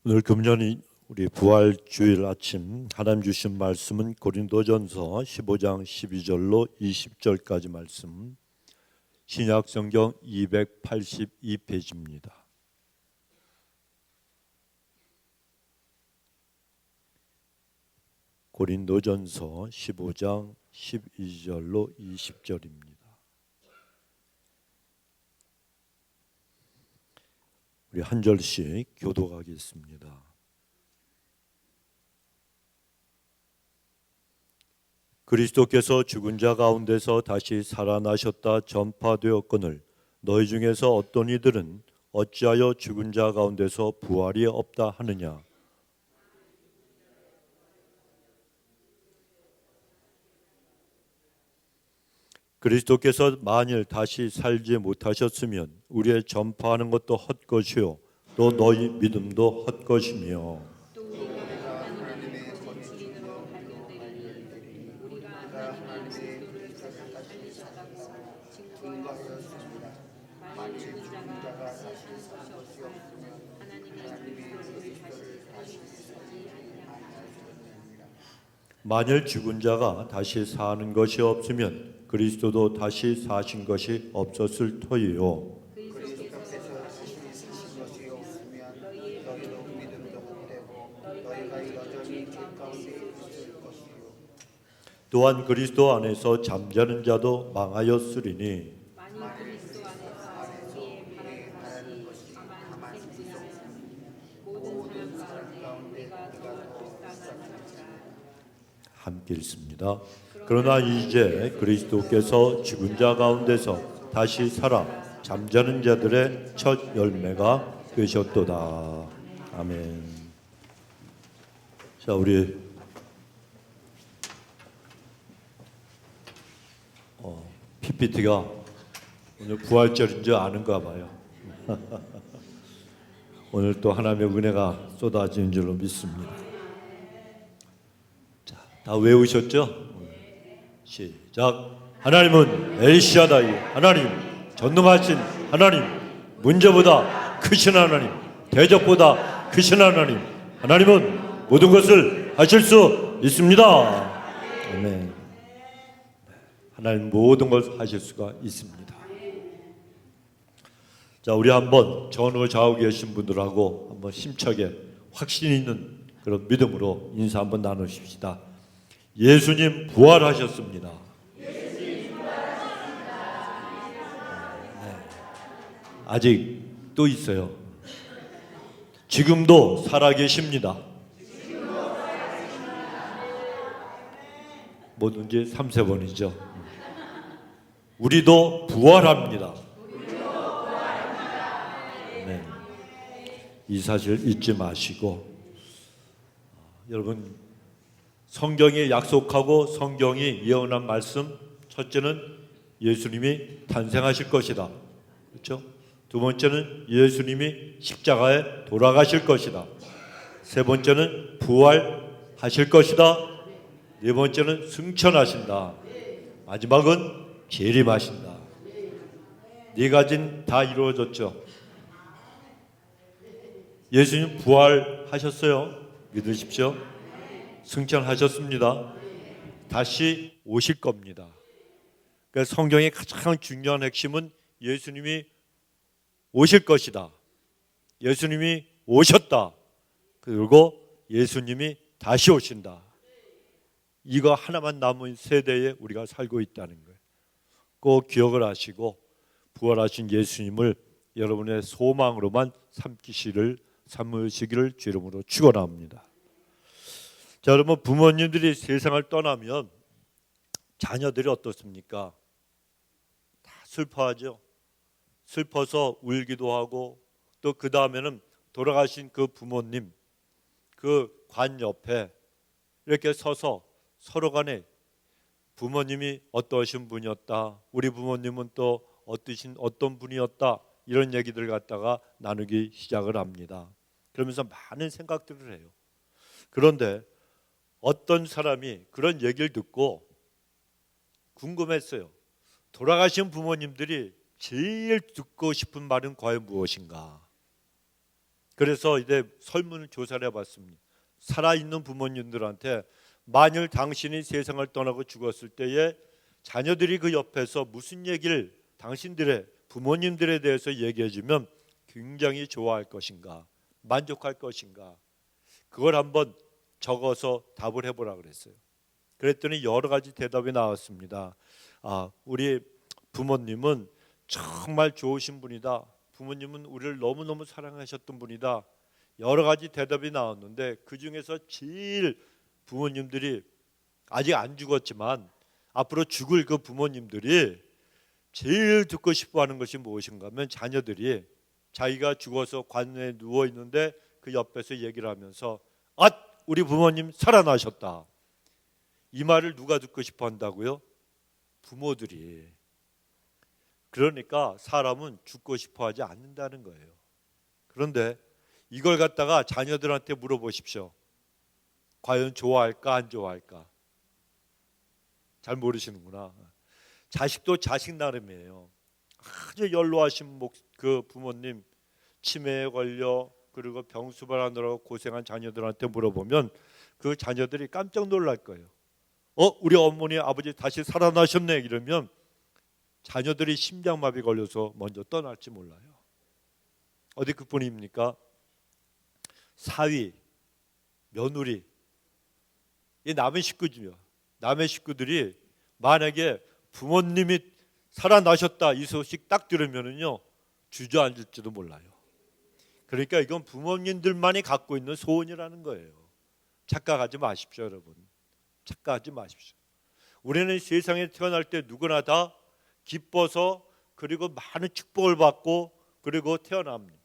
오늘 금년이 우리 부활주일 아침 하나님 주신 말씀은 고린도전서 15장 12절로 20절까지 말씀, 신약성경 282페이지입니다. 고린도전서 15장 12절로 20절입니다. 우리 한 절씩 교독하겠습니다. 그리스도께서 죽은 자 가운데서 다시 살아나셨다 전파되었거늘 너희 중에서 어떤 이들은 어찌하여 죽은 자 가운데서 부활이 없다 하느냐. 그리스도께서 만일 다시 살지 못하셨으면 우리의 전파하는 것도 헛것이요 또 너희 믿음도 헛것이며, 만일 죽은 자가 다시 사는 것이 없으면 그리스도도 다시 사신 것이 없었을 터이요. 또한 그리스도 안에서 잠자는 자도 망하였으리니 함께 읽습니다. 그러나 이제 그리스도께서 죽은 자 가운데서 다시 살아 잠자는 자들의 첫 열매가 되셨도다. 아멘. 자, 우리 PPT가 오늘 부활절인 줄 아는가 봐요. 오늘 또 하나님의 은혜가 쏟아지는 줄로 믿습니다. 자, 다 외우셨죠? 시작. 하나님은 엘샤다이 하나님, 전능하신 하나님, 문제보다 크신 하나님, 대적보다 크신 하나님, 하나님은 모든 것을 하실 수 있습니다. 아멘. 하나님 모든 걸 하실 수가 있습니다. 자, 우리 한번 전후 좌우 계신 분들하고 한번 힘차게 확신 있는 그런 믿음으로 인사 한번 나누십시다. 예수님 부활하셨습니다. 예수님 부활하셨습니다. 네. 아직 또 있어요. 지금도 살아계십니다. 뭐든지 3, 4번이죠. 우리도 부활합니다. 네. 이 사실 잊지 마시고, 여러분 성경이 약속하고 성경이 예언한 말씀, 첫째는 예수님이 탄생하실 것이다. 그렇죠? 두 번째는 예수님이 십자가에 돌아가실 것이다. 세 번째는 부활하실 것이다. 네 번째는 승천하신다. 마지막은 재림하신다. 네 가지는 다 이루어졌죠. 예수님 부활하셨어요. 믿으십시오. 승천하셨습니다. 다시 오실 겁니다. 그러니까 성경의 가장 중요한 핵심은 예수님이 오실 것이다. 예수님이 오셨다. 그리고 예수님이 다시 오신다. 이거 하나만 남은 세대에 우리가 살고 있다는 거예요. 꼭 기억을 하시고 부활하신 예수님을 여러분의 소망으로만 삼으시기를 주 이름으로 축원합니다. 자, 여러분, 부모님들이 세상을 떠나면 자녀들이 어떻습니까? 다 슬퍼하죠. 슬퍼서 울기도 하고, 또 그 다음에는 돌아가신 그 부모님 그 관 옆에 이렇게 서서 서로 간에 부모님이 어떠신 분이었다, 우리 부모님은 또 어떤 분이었다, 이런 얘기들 갖다가 나누기 시작을 합니다. 그러면서 많은 생각들을 해요. 그런데 어떤 사람이 그런 얘기를 듣고 궁금했어요. 돌아가신 부모님들이 제일 듣고 싶은 말은 과연 무엇인가? 그래서 이제 설문 조사를 해봤습니다. 살아있는 부모님들한테 만일 당신이 세상을 떠나고 죽었을 때에 자녀들이 그 옆에서 무슨 얘기를 당신들의 부모님들에 대해서 얘기해주면 굉장히 좋아할 것인가, 만족할 것인가, 그걸 한번 적어서 답을 해보라 그랬어요. 그랬더니 여러 가지 대답이 나왔습니다. 우리 부모님은 정말 좋으신 분이다. 부모님은 우리를 너무너무 사랑하셨던 분이다. 여러 가지 대답이 나왔는데 그 중에서 제일 부모님들이 아직 안 죽었지만 앞으로 죽을 그 부모님들이 제일 듣고 싶어하는 것이 무엇인가 하면 자녀들이 자기가 죽어서 관에 누워 있는데 그 옆에서 얘기를 하면서 우리 부모님 살아나셨다. 이 말을 누가 듣고 싶어 한다고요? 부모들이. 그러니까 사람은 죽고 싶어 하지 않는다는 거예요. 그런데 이걸 갖다가 자녀들한테 물어보십시오. 과연 좋아할까 안 좋아할까? 잘 모르시는구나. 자식도 자식 나름이에요. 아주 연로하신 그 부모님 치매에 걸려 그리고 병수발하느라고 고생한 자녀들한테 물어보면 그 자녀들이 깜짝 놀랄 거예요. 우리 어머니 아버지 다시 살아나셨네 이러면 자녀들이 심장마비 걸려서 먼저 떠날지 몰라요. 어디 그뿐입니까? 사위, 며느리, 이 남의 식구죠. 남의 식구들이 만약에 부모님이 살아나셨다 이 소식 딱 들으면은요 주저앉을지도 몰라요. 그러니까 이건 부모님들만이 갖고 있는 소원이라는 거예요. 착각하지 마십시오, 여러분. 착각하지 마십시오. 우리는 세상에 태어날 때 누구나 다 기뻐서 그리고 많은 축복을 받고 그리고 태어납니다.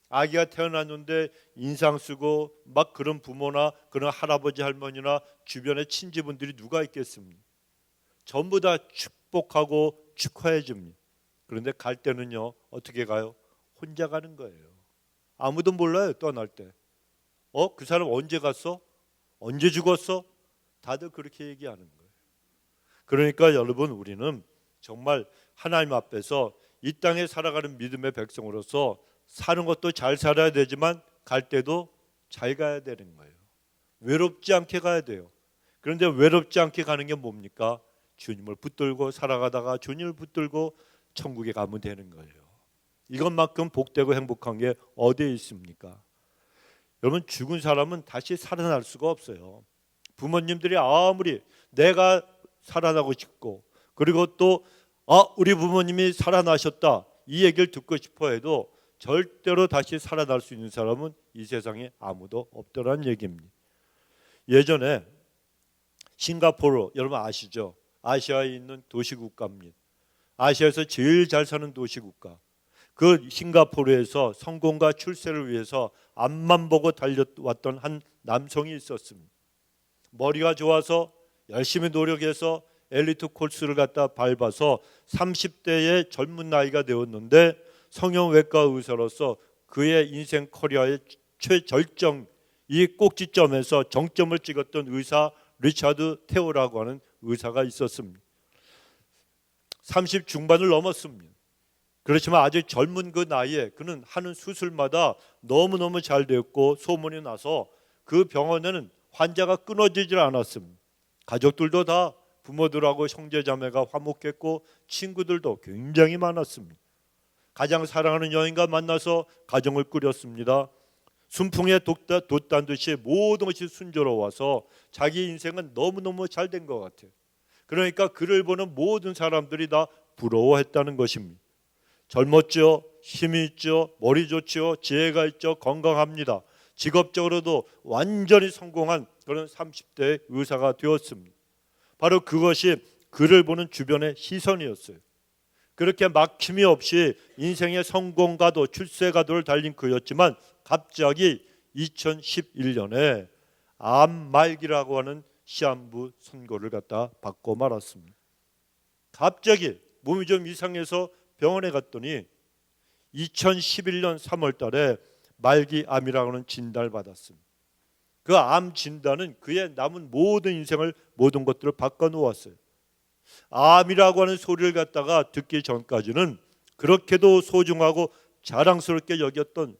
아기가 태어났는데 인상 쓰고 막 그런 부모나 그런 할아버지 할머니나 주변의 친지분들이 누가 있겠습니까? 전부 다 축복하고 축하해 줍니다. 그런데 갈 때는요 어떻게 가요? 혼자 가는 거예요. 아무도 몰라요. 떠날 때. 그 사람 언제 갔어? 언제 죽었어? 다들 그렇게 얘기하는 거예요. 그러니까 여러분 우리는 정말 하나님 앞에서 이 땅에 살아가는 믿음의 백성으로서 사는 것도 잘 살아야 되지만 갈 때도 잘 가야 되는 거예요. 외롭지 않게 가야 돼요. 그런데 외롭지 않게 가는 게 뭡니까? 주님을 붙들고 살아가다가 주님을 붙들고 천국에 가면 되는 거예요. 이것만큼 복되고 행복한 게 어디에 있습니까? 여러분 죽은 사람은 다시 살아날 수가 없어요. 부모님들이 아무리 내가 살아나고 싶고 그리고 또 우리 부모님이 살아나셨다 이 얘기를 듣고 싶어 해도 절대로 다시 살아날 수 있는 사람은 이 세상에 아무도 없더라는 얘기입니다. 예전에 싱가포르 여러분 아시죠? 아시아에 있는 도시국가입니다. 아시아에서 제일 잘 사는 도시국가. 그 싱가포르에서 성공과 출세를 위해서 앞만 보고 달려왔던 한 남성이 있었습니다. 머리가 좋아서 열심히 노력해서 엘리트 코스를 갖다 밟아서 30대의 젊은 나이가 되었는데 성형외과 의사로서 그의 인생 커리어의 최절정 이 꼭지점에서 정점을 찍었던 의사 리차드 테오라고 하는 의사가 있었습니다. 30 중반을 넘었습니다. 그렇지만 아주 젊은 그 나이에 그는 하는 수술마다 너무너무 잘 되었고 소문이 나서 그 병원에는 환자가 끊어지질 않았습니다. 가족들도 다 부모들하고 형제자매가 화목했고 친구들도 굉장히 많았습니다. 가장 사랑하는 여인과 만나서 가정을 꾸렸습니다. 순풍에 돛단 듯이 모든 것이 순조로워서 자기 인생은 너무너무 잘 된 것 같아요. 그러니까 그를 보는 모든 사람들이 다 부러워했다는 것입니다. 젊었죠, 힘이 있죠, 머리 좋죠, 지혜가 있죠, 건강합니다. 직업적으로도 완전히 성공한 그런 30대 의사가 되었습니다. 바로 그것이 그를 보는 주변의 시선이었어요. 그렇게 막힘이 없이 인생의 성공가도 출세가도를 달린 그였지만 갑자기 2011년에 암 말기라고 하는 시한부 선고를 갖다 받고 말았습니다. 갑자기 몸이 좀 이상해서 병원에 갔더니 2011년 3월 달에 말기암이라고 하는 진단을 받았습니다. 그 암 진단은 그의 남은 모든 인생을 모든 것들을 바꿔놓았어요. 암이라고 하는 소리를 갖다가 듣기 전까지는 그렇게도 소중하고 자랑스럽게 여겼던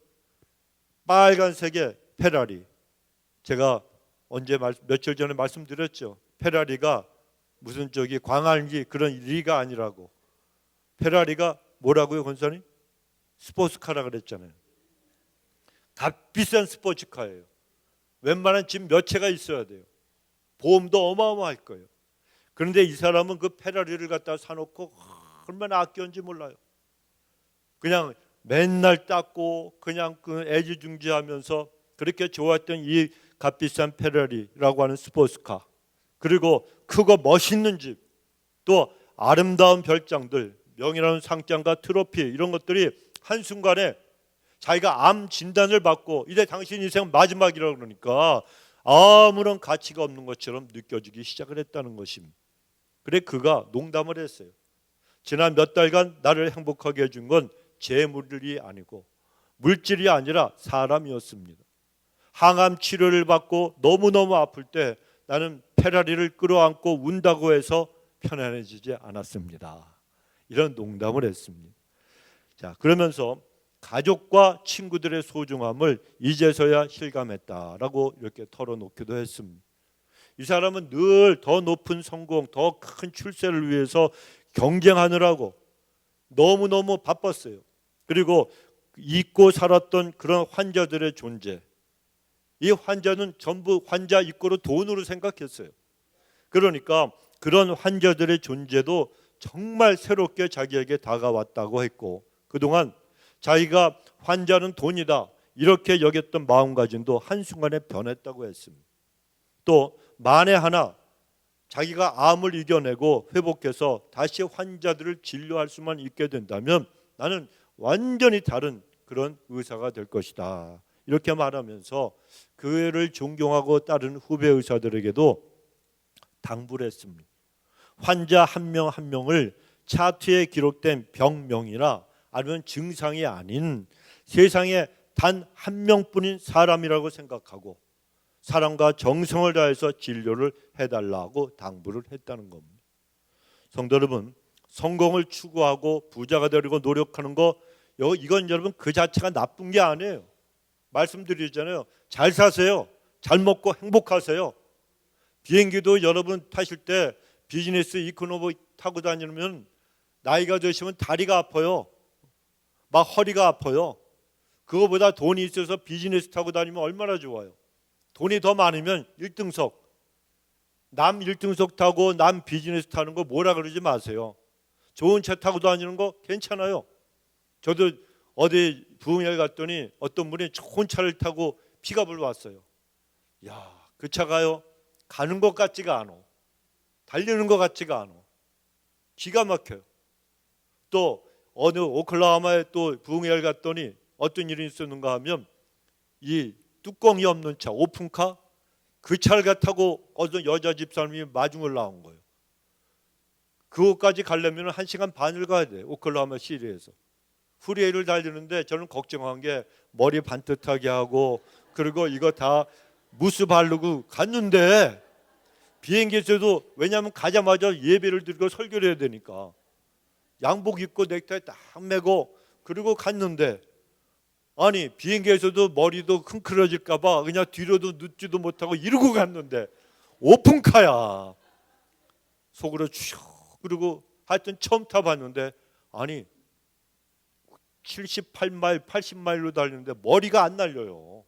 빨간색의 페라리. 제가 며칠 전에 말씀드렸죠. 페라리가 무슨 광활기 그런 리가 아니라고. 페라리가 뭐라고요, 권사님? 스포츠카라 그랬잖아요. 값비싼 스포츠카예요. 웬만한 집 몇 채가 있어야 돼요. 보험도 어마어마할 거예요. 그런데 이 사람은 그 페라리를 갖다 사놓고 얼마나 아꼈는지 몰라요. 그냥 맨날 닦고 그냥 그 애지중지하면서 그렇게 좋았던 이 값비싼 페라리라고 하는 스포츠카, 그리고 크고 멋있는 집, 또 아름다운 별장들, 명예로운 상장과 트로피, 이런 것들이 한순간에 자기가 암 진단을 받고 이제 당신 인생 마지막이라고 그러니까 아무런 가치가 없는 것처럼 느껴지기 시작을 했다는 것입니다. 그래 그가 농담을 했어요. 지난 몇 달간 나를 행복하게 해준 건 재물이 아니고 물질이 아니라 사람이었습니다. 항암 치료를 받고 너무너무 아플 때 나는 페라리를 끌어안고 운다고 해서 편안해지지 않았습니다. 이런 농담을 했습니다. 자, 그러면서 가족과 친구들의 소중함을 이제서야 실감했다라고 이렇게 털어놓기도 했습니다. 이 사람은 늘 더 높은 성공, 더 큰 출세를 위해서 경쟁하느라고 너무너무 바빴어요. 그리고 잊고 살았던 그런 환자들의 존재, 이 환자는 전부 환자 입고로 돈으로 생각했어요. 그러니까 그런 환자들의 존재도 정말 새롭게 자기에게 다가왔다고 했고, 그동안 자기가 환자는 돈이다 이렇게 여겼던 마음가짐도 한순간에 변했다고 했습니다. 또 만에 하나 자기가 암을 이겨내고 회복해서 다시 환자들을 진료할 수만 있게 된다면 나는 완전히 다른 그런 의사가 될 것이다, 이렇게 말하면서 그를 존경하고 따르는 후배 의사들에게도 당부를 했습니다. 환자 한 명 한 명을 차트에 기록된 병명이나 아니면 증상이 아닌 세상에 단 한 명뿐인 사람이라고 생각하고 사랑과 정성을 다해서 진료를 해달라고 당부를 했다는 겁니다. 성도 여러분, 성공을 추구하고 부자가 되려고 노력하는 거, 이건 여러분 그 자체가 나쁜 게 아니에요. 말씀드리잖아요. 잘 사세요. 잘 먹고 행복하세요. 비행기도 여러분 타실 때 비즈니스 이코노미 타고 다니면 나이가 드시면 다리가 아파요. 막 허리가 아파요. 그거보다 돈이 있어서 비즈니스 타고 다니면 얼마나 좋아요. 돈이 더 많으면 1등석, 남 1등석 타고 남 비즈니스 타는 거 뭐라 그러지 마세요. 좋은 차 타고 다니는 거 괜찮아요. 저도 어디 부흥회 갔더니 어떤 분이 좋은 차를 타고 픽업을 왔어요. 야, 그 차가요 가는 것 같지가 않아. 달리는 것 같지가 않아. 기가 막혀요. 또 어느 오클라호마에 또 부흥회를 갔더니 어떤 일이 있었는가 하면 이 뚜껑이 없는 차, 오픈카, 그 차를 타고 어떤 여자 집사람이 마중을 나온 거예요. 그것까지 가려면 1시간 반을 가야 돼. 오클라호마 시리에서. 프리웨이를 달리는데 저는 걱정한 게 머리 반듯하게 하고 그리고 이거 다 무스 바르고 갔는데, 비행기에서도 왜냐하면 가자마자 예배를 드리고 설교를 해야 되니까 양복 입고 넥타이 딱 매고 그리고 갔는데, 아니 비행기에서도 머리도 흥크러질까 봐 그냥 뒤로도 눕지도 못하고 이러고 갔는데 오픈카야. 속으로 쭉, 그리고 하여튼 처음 타봤는데 아니 78마일 80마일로 달리는데 머리가 안 날려요.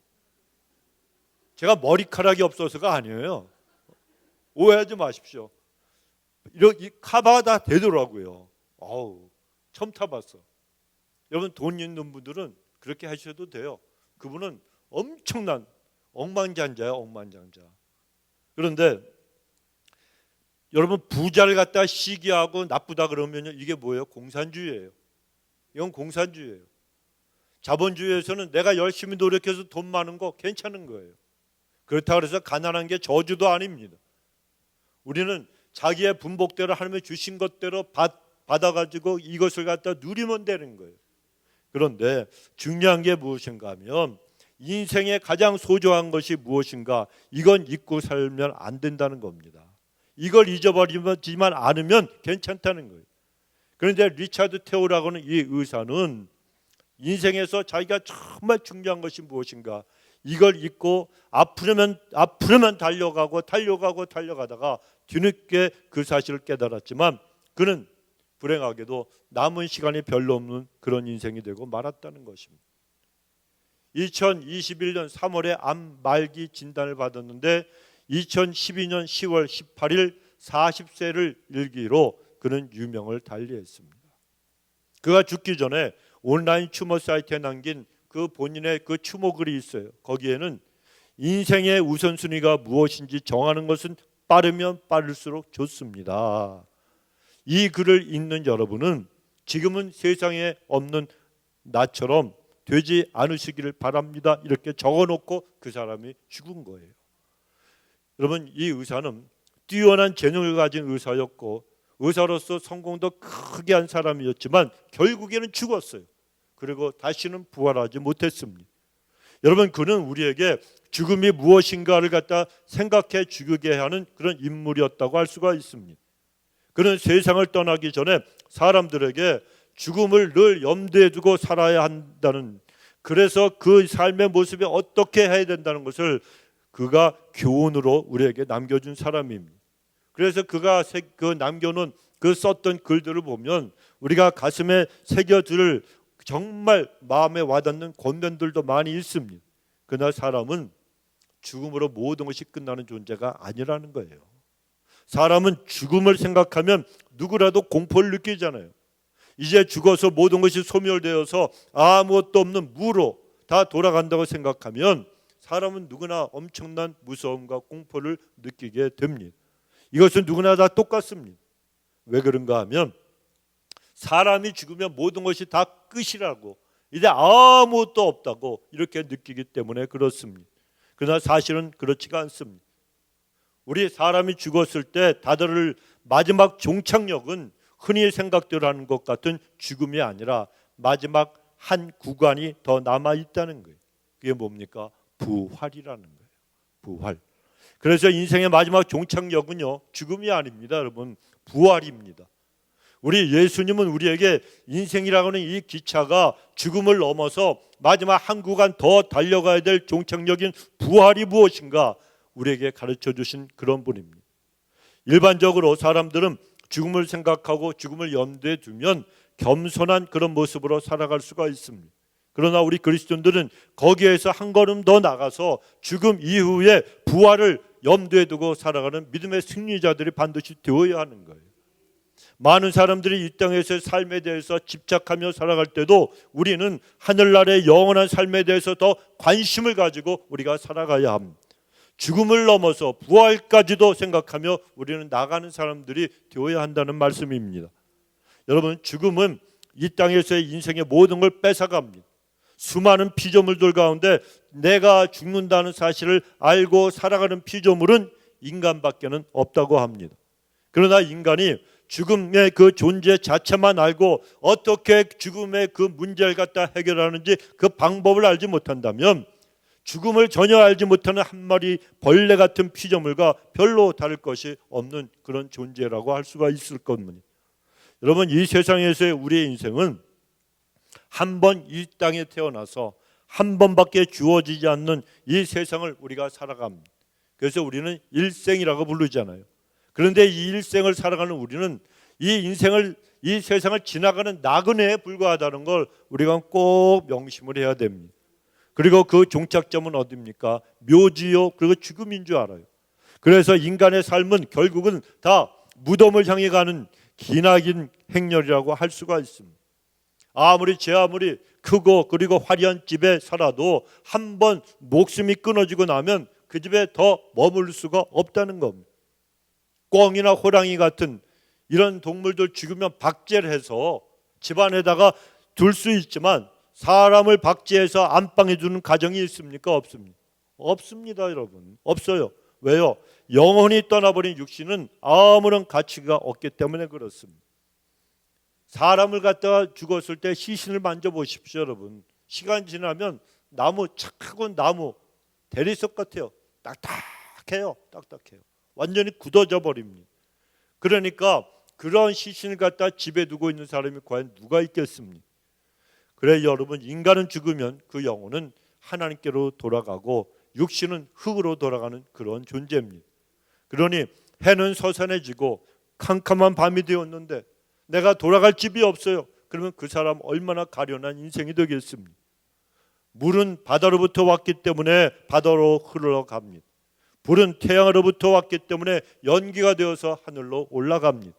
제가 머리카락이 없어서가 아니에요. 오해하지 마십시오. 이 카바가 다 되더라고요. 처음 타봤어. 여러분 돈 있는 분들은 그렇게 하셔도 돼요. 그분은 엄청난 억만장자야, 억만장자. 그런데 여러분 부자를 갖다 시기하고 나쁘다 그러면 이게 뭐예요? 공산주의예요. 이건 공산주의예요. 자본주의에서는 내가 열심히 노력해서 돈 많은 거 괜찮은 거예요. 그렇다고 해서 가난한 게 저주도 아닙니다. 우리는 자기의 분복대로 하나님이 주신 것대로 받아가지고 이것을 갖다 누리면 되는 거예요. 그런데 중요한 게 무엇인가 하면 인생의 가장 소중한 것이 무엇인가, 이건 잊고 살면 안 된다는 겁니다. 이걸 잊어버리지만 않으면 괜찮다는 거예요. 그런데 리차드 테오라고는 이 의사는 인생에서 자기가 정말 중요한 것이 무엇인가, 이걸 잊고 앞으로만 달려가다가 뒤늦게 그 사실을 깨달았지만 그는 불행하게도 남은 시간이 별로 없는 그런 인생이 되고 말았다는 것입니다. 2021년 3월에 암 말기 진단을 받았는데 2012년 10월 18일 40세를 일기로 그는 유명을 달리했습니다. 그가 죽기 전에 온라인 추모 사이트에 남긴 그 본인의 그 추모 글이 있어요. 거기에는 인생의 우선순위가 무엇인지 정하는 것은 빠르면 빠를수록 좋습니다. 이 글을 읽는 여러분은 지금은 세상에 없는 나처럼 되지 않으시기를 바랍니다. 이렇게 적어놓고 그 사람이 죽은 거예요. 여러분, 이 의사는 뛰어난 재능을 가진 의사였고 의사로서 성공도 크게 한 사람이었지만 결국에는 죽었어요. 그리고 다시는 부활하지 못했습니다. 여러분, 그는 우리에게 죽음이 무엇인가를 갖다 생각해 주게 하는 그런 인물이었다고 할 수가 있습니다. 그는 세상을 떠나기 전에 사람들에게 죽음을 늘 염두에 두고 살아야 한다는, 그래서 그 삶의 모습이 어떻게 해야 된다는 것을 그가 교훈으로 우리에게 남겨준 사람입니다. 그래서 그가 그 남겨놓은 그 썼던 글들을 보면 우리가 가슴에 새겨줄 정말 마음에 와닿는 권면들도 많이 있습니다. 그러나 사람은 죽음으로 모든 것이 끝나는 존재가 아니라는 거예요. 사람은 죽음을 생각하면 누구라도 공포를 느끼잖아요. 이제 죽어서 모든 것이 소멸되어서 아무것도 없는 무로 다 돌아간다고 생각하면 사람은 누구나 엄청난 무서움과 공포를 느끼게 됩니다. 이것은 누구나 다 똑같습니다. 왜 그런가 하면 사람이 죽으면 모든 것이 다 끝이라고, 이제 아무것도 없다고 이렇게 느끼기 때문에 그렇습니다. 그러나 사실은 그렇지가 않습니다. 우리 사람이 죽었을 때 다들 마지막 종착역은 흔히 생각들하는 것 같은 죽음이 아니라 마지막 한 구간이 더 남아있다는 거예요. 그게 뭡니까? 부활이라는 거예요. 부활. 그래서 인생의 마지막 종착역은요, 죽음이 아닙니다, 여러분. 부활입니다. 우리 예수님은 우리에게 인생이라고 하는 이 기차가 죽음을 넘어서 마지막 한 구간 더 달려가야 될 종착역인 부활이 무엇인가 우리에게 가르쳐 주신 그런 분입니다. 일반적으로 사람들은 죽음을 생각하고 죽음을 염두에 두면 겸손한 그런 모습으로 살아갈 수가 있습니다. 그러나 우리 그리스도인들은 거기에서 한 걸음 더 나가서 죽음 이후에 부활을 염두에 두고 살아가는 믿음의 승리자들이 반드시 되어야 하는 거예요. 많은 사람들이 이 땅에서의 삶에 대해서 집착하며 살아갈 때도 우리는 하늘나라의 영원한 삶에 대해서 더 관심을 가지고 우리가 살아가야 합니다. 죽음을 넘어서 부활까지도 생각하며 우리는 나가는 사람들이 되어야 한다는 말씀입니다. 여러분, 죽음은 이 땅에서의 인생의 모든 걸 뺏어갑니다. 수많은 피조물들 가운데 내가 죽는다는 사실을 알고 살아가는 피조물은 인간밖에는 없다고 합니다. 그러나 인간이 죽음의 그 존재 자체만 알고 어떻게 죽음의 그 문제를 갖다 해결하는지 그 방법을 알지 못한다면 죽음을 전혀 알지 못하는 한 마리 벌레 같은 피조물과 별로 다를 것이 없는 그런 존재라고 할 수가 있을 겁니다. 여러분, 이 세상에서의 우리의 인생은 한 번 이 땅에 태어나서 한 번밖에 주어지지 않는 이 세상을 우리가 살아갑니다. 그래서 우리는 일생이라고 부르잖아요. 그런데 이 일생을 살아가는 우리는 이 인생을, 이 세상을 지나가는 나그네에 불과하다는 걸 우리가 꼭 명심을 해야 됩니다. 그리고 그 종착점은 어디입니까? 묘지요, 그리고 죽음인 줄 알아요. 그래서 인간의 삶은 결국은 다 무덤을 향해 가는 기나긴 행렬이라고 할 수가 있습니다. 아무리 제 아무리 크고 그리고 화려한 집에 살아도 한 번 목숨이 끊어지고 나면 그 집에 더 머물 수가 없다는 겁니다. 꿩이나 호랑이 같은 이런 동물들 죽으면 박제를 해서 집안에다가 둘 수 있지만 사람을 박제해서 안방에 두는 가정이 있습니까? 없습니다. 없습니다, 여러분. 없어요. 왜요? 영혼이 떠나버린 육신은 아무런 가치가 없기 때문에 그렇습니다. 사람을 갖다가 죽었을 때 시신을 만져보십시오, 여러분. 시간 지나면 나무, 착하고 나무 대리석 같아요. 딱딱해요. 완전히 굳어져 버립니다. 그러니까 그런 시신을 갖다 집에 두고 있는 사람이 과연 누가 있겠습니까? 그래 여러분, 인간은 죽으면 그 영혼은 하나님께로 돌아가고 육신은 흙으로 돌아가는 그런 존재입니다. 그러니 해는 서산해지고 캄캄한 밤이 되었는데 내가 돌아갈 집이 없어요. 그러면 그 사람 얼마나 가련한 인생이 되겠습니까? 물은 바다로부터 왔기 때문에 바다로 흘러갑니다. 불은 태양으로부터 왔기 때문에 연기가 되어서 하늘로 올라갑니다.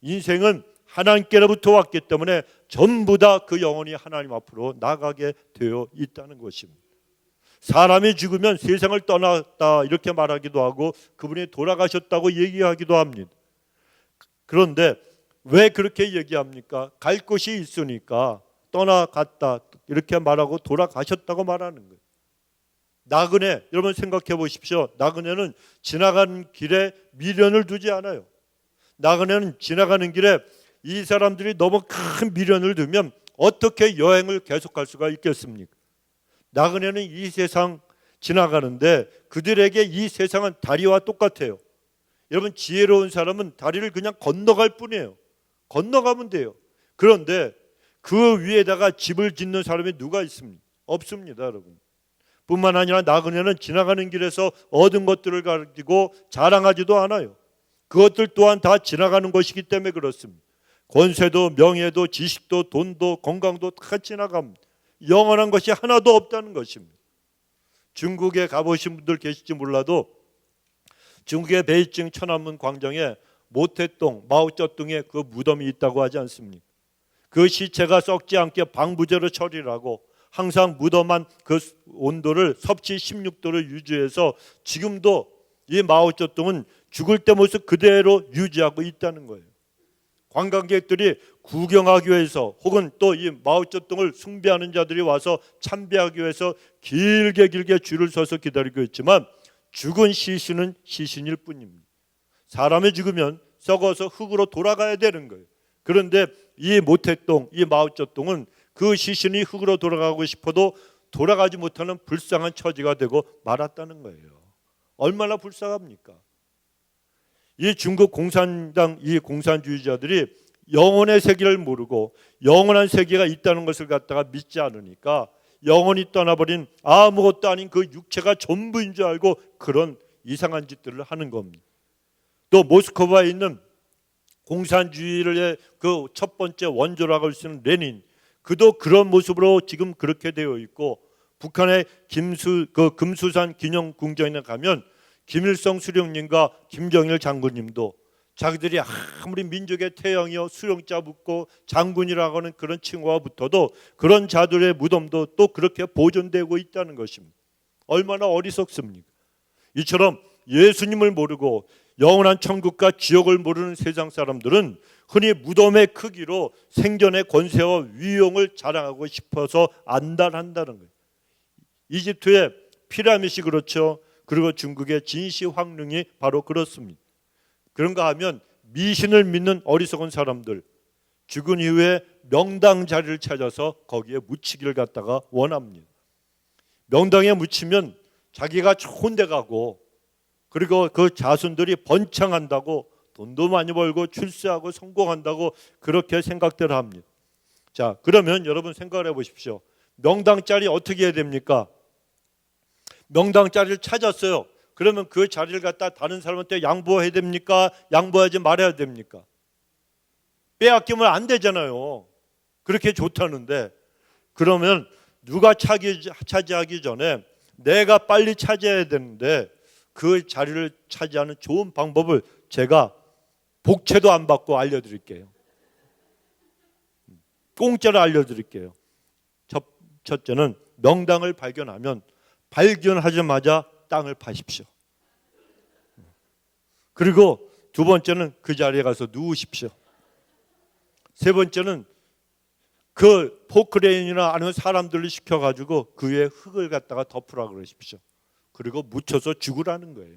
인생은 하나님께로부터 왔기 때문에 전부 다 그 영혼이 하나님 앞으로 나가게 되어 있다는 것입니다. 사람이 죽으면 세상을 떠났다 이렇게 말하기도 하고 그분이 돌아가셨다고 얘기하기도 합니다. 그런데 왜 그렇게 얘기합니까? 갈 곳이 있으니까 떠나갔다 이렇게 말하고 돌아가셨다고 말하는 거예요. 나그네, 여러분 생각해 보십시오. 나그네는 지나가는 길에 미련을 두지 않아요. 나그네는 지나가는 길에 이 사람들이 너무 큰 미련을 두면 어떻게 여행을 계속할 수가 있겠습니까? 나그네는 이 세상 지나가는데 그들에게 이 세상은 다리와 똑같아요. 여러분, 지혜로운 사람은 다리를 그냥 건너갈 뿐이에요. 건너가면 돼요. 그런데 그 위에다가 집을 짓는 사람이 누가 있습니까? 없습니다, 여러분. 뿐만 아니라 나그네는 지나가는 길에서 얻은 것들을 가지고 자랑하지도 않아요. 그것들 또한 다 지나가는 것이기 때문에 그렇습니다. 권세도 명예도 지식도 돈도 건강도 다 지나갑니다. 영원한 것이 하나도 없다는 것입니다. 중국에 가보신 분들 계실지 몰라도 중국의 베이징 천안문 광장에 모태똥, 마오쩌둥의 그 무덤이 있다고 하지 않습니까? 그 시체가 썩지 않게 방부제로 처리를 하고 항상 무덤한 그 온도를 섭씨 16도를 유지해서 지금도 이 마오쩌둥은 죽을 때 모습 그대로 유지하고 있다는 거예요. 관광객들이 구경하기 위해서 혹은 또 이 마오쩌둥을 숭배하는 자들이 와서 참배하기 위해서 길게 줄을 서서 기다리고 있지만 죽은 시신은 시신일 뿐입니다. 사람이 죽으면 썩어서 흙으로 돌아가야 되는 거예요. 그런데 이 모태똥, 이 마오쩌둥은 그 시신이 흙으로 돌아가고 싶어도 돌아가지 못하는 불쌍한 처지가 되고 말았다는 거예요. 얼마나 불쌍합니까? 이 중국 공산당 이 공산주의자들이 영혼의 세계를 모르고 영원한 세계가 있다는 것을 갖다가 믿지 않으니까 영혼이 떠나버린 아무것도 아닌 그 육체가 전부인 줄 알고 그런 이상한 짓들을 하는 겁니다. 또 모스크바에 있는 공산주의의 그 첫 번째 원조라고 할 수 있는 레닌, 그도 그런 모습으로 지금 그렇게 되어 있고, 북한의 금수산 기념궁전에 가면 김일성 수령님과 김정일 장군님도 자기들이 아무리 민족의 태양이요 수령자 붙고 장군이라고 하는 그런 칭호가 붙어도 그런 자들의 무덤도 또 그렇게 보존되고 있다는 것입니다. 얼마나 어리석습니까? 이처럼 예수님을 모르고 영원한 천국과 지옥을 모르는 세상 사람들은 흔히 무덤의 크기로 생전의 권세와 위용을 자랑하고 싶어서 안달한다는 거예요. 이집트의 피라밋이 그렇죠. 그리고 중국의 진시황릉이 바로 그렇습니다. 그런가 하면 미신을 믿는 어리석은 사람들, 죽은 이후에 명당 자리를 찾아서 거기에 묻히기를 갖다가 원합니다. 명당에 묻히면 자기가 좋은 데 가고 그리고 그 자손들이 번창한다고, 돈도 많이 벌고 출세하고 성공한다고 그렇게 생각들 합니다. 자, 그러면 여러분 생각을 해보십시오. 명당 자리 어떻게 해야 됩니까? 명당 자리를 찾았어요. 그러면 그 자리를 갖다 다른 사람한테 양보해야 됩니까? 양보하지 말아야 됩니까? 빼앗기면 안 되잖아요. 그렇게 좋다는데. 그러면 누가 차지하기 전에 내가 빨리 차지해야 되는데 그 자리를 차지하는 좋은 방법을 제가 복채도 안 받고 알려드릴게요. 공짜로 알려드릴게요. 첫째는 명당을 발견하면 발견하자마자 땅을 파십시오. 그리고 두 번째는 그 자리에 가서 누우십시오. 세 번째는 그 포크레인이나 아니면 사람들을 시켜가지고 그 위에 흙을 갖다가 덮으라 그러십시오. 그리고 묻혀서 죽으라는 거예요.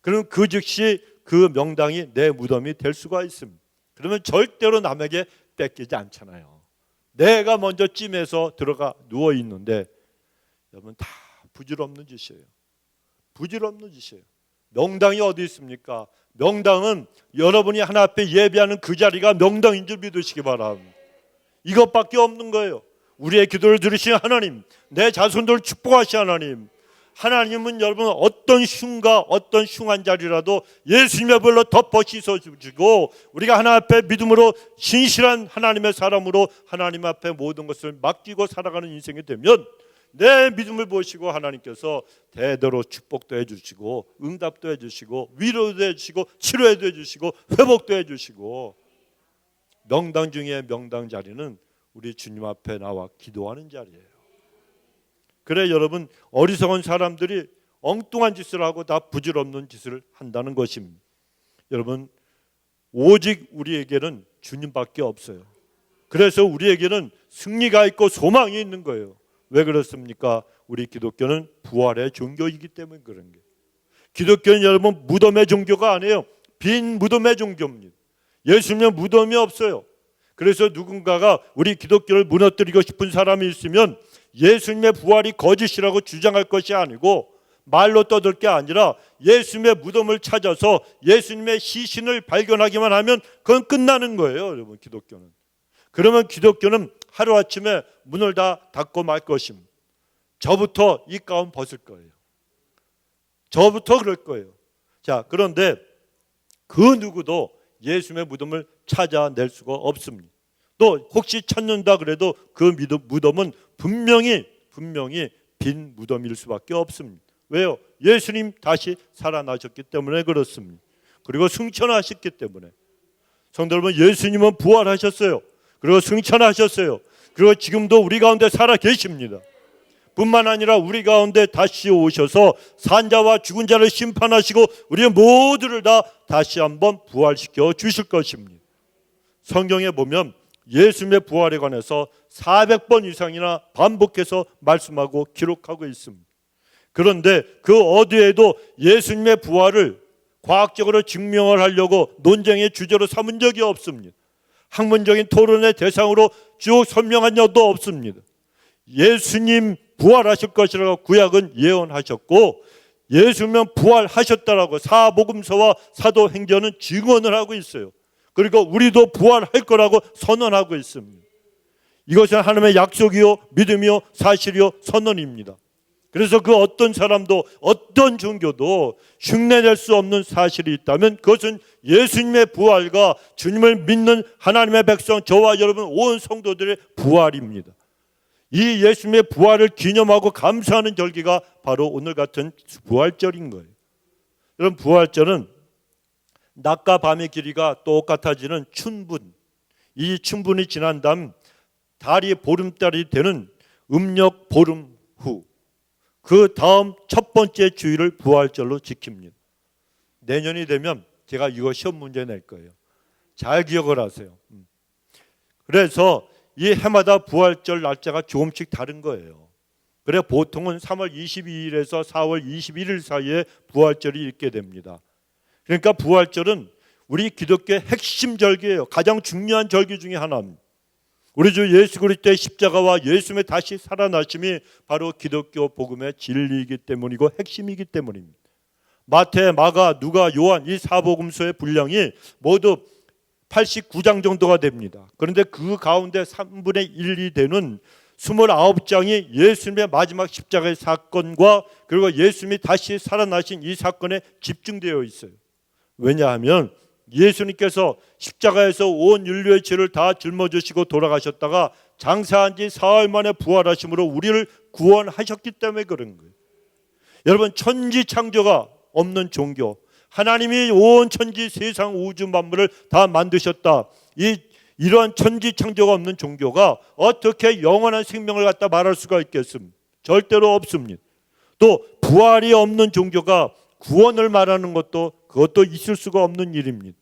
그럼 그 즉시 그 명당이 내 무덤이 될 수가 있습니다. 그러면 절대로 남에게 뺏기지 않잖아요. 내가 먼저 찜해서 들어가 누워 있는데, 여러분 다 부질없는 짓이에요. 부질없는 짓이에요. 명당이 어디 있습니까? 명당은 여러분이 하나 앞에 예배하는 그 자리가 명당인 줄 믿으시기 바랍니다. 이것밖에 없는 거예요. 우리의 기도를 들으신 하나님, 내 자손들을 축복하신 하나님, 하나님은 여러분 어떤 흉가 어떤 흉한 자리라도 예수님의 불로 덮어 씻어주시고 우리가 하나님 앞에 믿음으로 신실한 하나님의 사람으로 하나님 앞에 모든 것을 맡기고 살아가는 인생이 되면 내 믿음을 보시고 하나님께서 대대로 축복도 해주시고 응답도 해주시고 위로도 해주시고 치료도 해주시고 회복도 해주시고 명당 중에 명당 자리는 우리 주님 앞에 나와 기도하는 자리예요. 그래 여러분, 어리석은 사람들이 엉뚱한 짓을 하고 다 부질없는 짓을 한다는 것입니다. 여러분, 오직 우리에게는 주님밖에 없어요. 그래서 우리에게는 승리가 있고 소망이 있는 거예요. 왜 그렇습니까? 우리 기독교는 부활의 종교이기 때문에 그런 거예요. 기독교는 여러분 무덤의 종교가 아니에요. 빈 무덤의 종교입니다. 예수님은 무덤이 없어요. 그래서 누군가가 우리 기독교를 무너뜨리고 싶은 사람이 있으면 예수님의 부활이 거짓이라고 주장할 것이 아니고 말로 떠들 게 아니라 예수님의 무덤을 찾아서 예수님의 시신을 발견하기만 하면 그건 끝나는 거예요. 여러분, 기독교는. 그러면 기독교는 하루아침에 문을 다 닫고 말 것입니다. 저부터 이 가운 벗을 거예요. 저부터 그럴 거예요. 자, 그런데 그 누구도 예수님의 무덤을 찾아낼 수가 없습니다. 또 혹시 찾는다 그래도 그 무덤은 분명히 빈 무덤일 수밖에 없습니다. 왜요? 예수님 다시 살아나셨기 때문에 그렇습니다. 그리고 승천하셨기 때문에. 성도 여러분, 예수님은 부활하셨어요. 그리고 승천하셨어요. 그리고 지금도 우리 가운데 살아 계십니다. 뿐만 아니라 우리 가운데 다시 오셔서 산자와 죽은 자를 심판하시고 우리의 모두를 다 다시 한번 부활시켜 주실 것입니다. 성경에 보면 예수님의 부활에 관해서 400번 이상이나 반복해서 말씀하고 기록하고 있습니다. 그런데 그 어디에도 예수님의 부활을 과학적으로 증명을 하려고 논쟁의 주제로 삼은 적이 없습니다. 학문적인 토론의 대상으로 쭉 설명한 적도 없습니다. 예수님 부활하실 것이라고 구약은 예언하셨고 예수님은 부활하셨다라고 사복음서와 사도행전은 증언을 하고 있어요. 그리고 우리도 부활할 거라고 선언하고 있습니다. 이것은 하나님의 약속이요 믿음이요 사실이요 선언입니다. 그래서 그 어떤 사람도 어떤 종교도 흉내낼 수 없는 사실이 있다면 그것은 예수님의 부활과 주님을 믿는 하나님의 백성 저와 여러분 온 성도들의 부활입니다. 이 예수님의 부활을 기념하고 감사하는 절기가 바로 오늘 같은 부활절인 거예요. 여러분, 부활절은 낮과 밤의 길이가 똑같아지는 춘분, 이 춘분이 지난 다음 달이 보름달이 되는 음력 보름 후 그 다음 첫 번째 주일을 부활절로 지킵니다. 내년이 되면 제가 이거 시험 문제 낼 거예요. 잘 기억을 하세요. 그래서 이 해마다 부활절 날짜가 조금씩 다른 거예요. 그래 보통은 3월 22일에서 4월 21일 사이에 부활절이 있게 됩니다. 그러니까 부활절은 우리 기독교의 핵심 절기예요. 가장 중요한 절기 중에 하나입니다. 우리 주 예수 그리스도의 십자가와 예수님의 다시 살아나심이 바로 기독교 복음의 진리이기 때문이고 핵심이기 때문입니다. 마태, 마가, 누가, 요한 이 사복음서의 분량이 모두 89장 정도가 됩니다. 그런데 그 가운데 3분의 1이 되는 29장이 예수님의 마지막 십자가의 사건과 그리고 예수님이 다시 살아나신 이 사건에 집중되어 있어요. 왜냐하면 예수님께서 십자가에서 온 인류의 죄를 다 짊어지시고 돌아가셨다가 장사한 지 사흘 만에 부활하심으로 우리를 구원하셨기 때문에 그런 거예요. 여러분, 천지창조가 없는 종교, 하나님이 온 천지 세상 우주 만물을 다 만드셨다, 이러한 천지창조가 없는 종교가 어떻게 영원한 생명을 갖다 말할 수가 있겠습니까? 절대로 없습니다. 또 부활이 없는 종교가 구원을 말하는 그것도 있을 수가 없는 일입니다.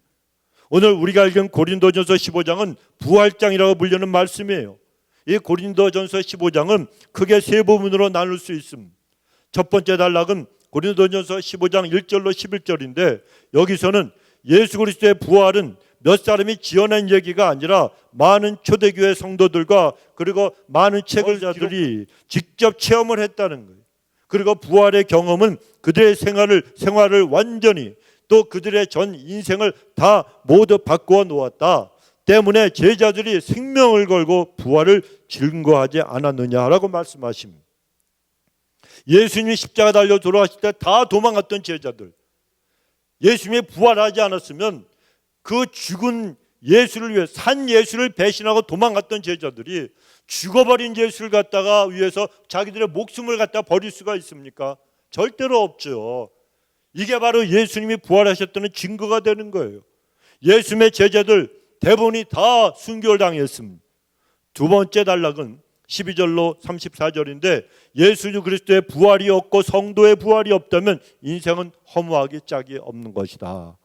오늘 우리가 읽은 고린도전서 15장은 부활장이라고 불리는 말씀이에요. 이 고린도전서 15장은 크게 세 부분으로 나눌 수 있습니다. 첫 번째 단락은 고린도전서 15장 1절로 11절인데 여기서는 예수 그리스도의 부활은 몇 사람이 지어낸 얘기가 아니라 많은 초대교회 성도들과 그리고 많은 책을자들이 직접 체험을 했다는 거예요. 그리고 부활의 경험은 그들의 생활을 완전히 또 그들의 전 인생을 다 모두 바꾸어 놓았다 때문에 제자들이 생명을 걸고 부활을 증거하지 않았느냐라고 말씀하십니다. 예수님이 십자가 달려 돌아가실 때 다 도망갔던 제자들, 예수님이 부활하지 않았으면 그 죽은 예수를 위해 산 예수를 배신하고 도망갔던 제자들이 죽어버린 예수를 갖다가 위해서 자기들의 목숨을 갖다 버릴 수가 있습니까? 절대로 없죠. 이게 바로 예수님이 부활하셨다는 증거가 되는 거예요. 예수님의 제자들 대부분이 다 순교를 당했습니다. 두 번째 단락은 12절로 34절인데 예수 그리스도의 부활이 없고 성도의 부활이 없다면 인생은 허무하기 짝이 없는 것이다.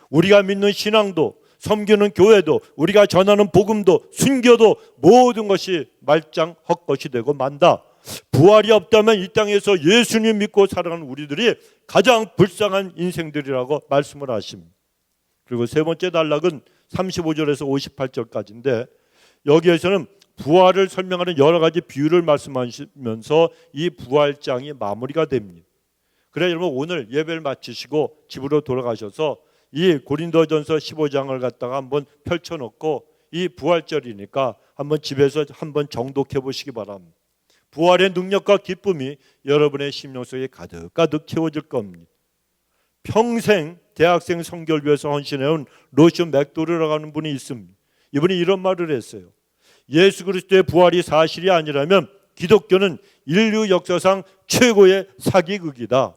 우리가 믿는 신앙도 섬기는 교회도 우리가 전하는 복음도 순교도 모든 것이 말짱 헛것이 되고 만다. 부활이 없다면 이 땅에서 예수님 믿고 살아가는 우리들이 가장 불쌍한 인생들이라고 말씀을 하십니다. 그리고 세 번째 단락은 35절에서 58절까지인데 여기에서는 부활을 설명하는 여러 가지 비유를 말씀하시면서 이 부활장이 마무리가 됩니다. 그래 여러분 오늘 예배를 마치시고 집으로 돌아가셔서 이 고린도전서 15장을 갖다가 한번 펼쳐놓고 이 부활절이니까 한번 집에서 한번 정독해 보시기 바랍니다. 부활의 능력과 기쁨이 여러분의 심령 속에 가득가득 채워질 겁니다. 평생 대학생 선교를 위해서 헌신해온 로션 맥도르라고 하는 분이 있습니다. 이분이 이런 말을 했어요. 예수 그리스도의 부활이 사실이 아니라면 기독교는 인류 역사상 최고의 사기극이다.